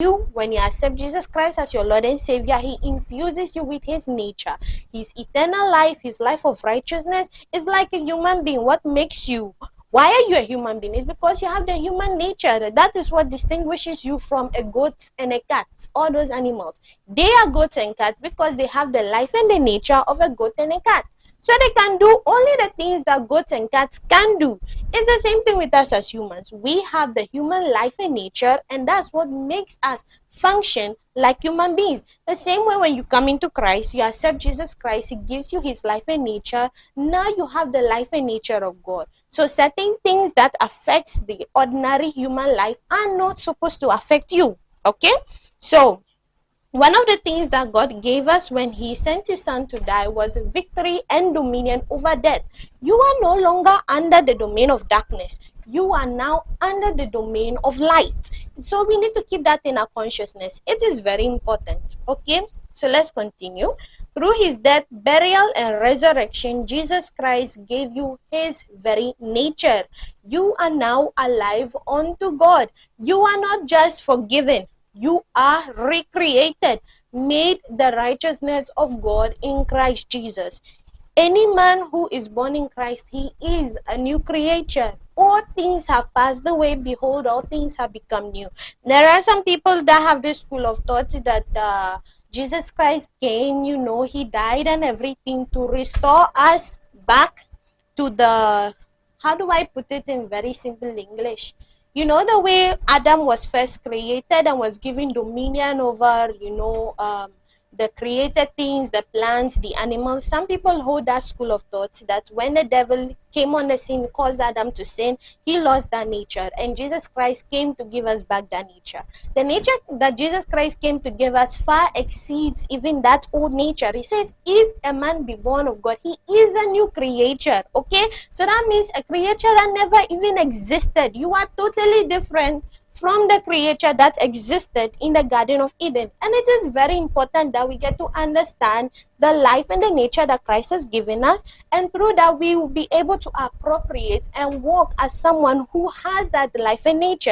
you, when you accept Jesus Christ as your Lord and Savior, He infuses you with His nature, His eternal life, His life of righteousness. It's like a human being. What makes you? Why are you a human being? It's because you have the human nature. That is what distinguishes you from a goat and a cat. All those animals, they are goats and cats because they have the life and the nature of a goat and a cat. So they can do only the things that goats and cats can do. It's the same thing with us as humans. We have the human life and nature, and that's what makes us function like human beings. The same way when you come into Christ, you accept Jesus Christ, He gives you His life and nature. Now you have the life and nature of God. So certain things that affects the ordinary human life are not supposed to affect you. Okay? So one of the things that God gave us when He sent His Son to die was victory and dominion over death. You are no longer under the domain of darkness. You are now under the domain of light. So we need to keep that in our consciousness. It is very important. Okay, so let's continue. Through His death, burial, and resurrection, Jesus Christ gave you His very nature. You are now alive unto God. You are not just forgiven. You are recreated, made the righteousness of God in Christ Jesus. Any man who is born in Christ, he is a new creature. All things have passed away. Behold, all things have become new. There are some people that have this school of thought that Jesus Christ came, He died and everything to restore us back to the, how do I put it in very simple English? The way Adam was first created and was given dominion over, the created things, the plants, the animals. Some people hold that school of thought that when the devil came on the scene, caused Adam to sin, he lost that nature. And Jesus Christ came to give us back that nature. The nature that Jesus Christ came to give us far exceeds even that old nature. He says, if a man be born of God, he is a new creature. Okay? So that means a creature that never even existed. You are totally different from the creature that existed in the Garden of Eden. And it is very important that we get to understand the life and the nature that Christ has given us, and through that we will be able to appropriate and walk as someone who has that life and nature.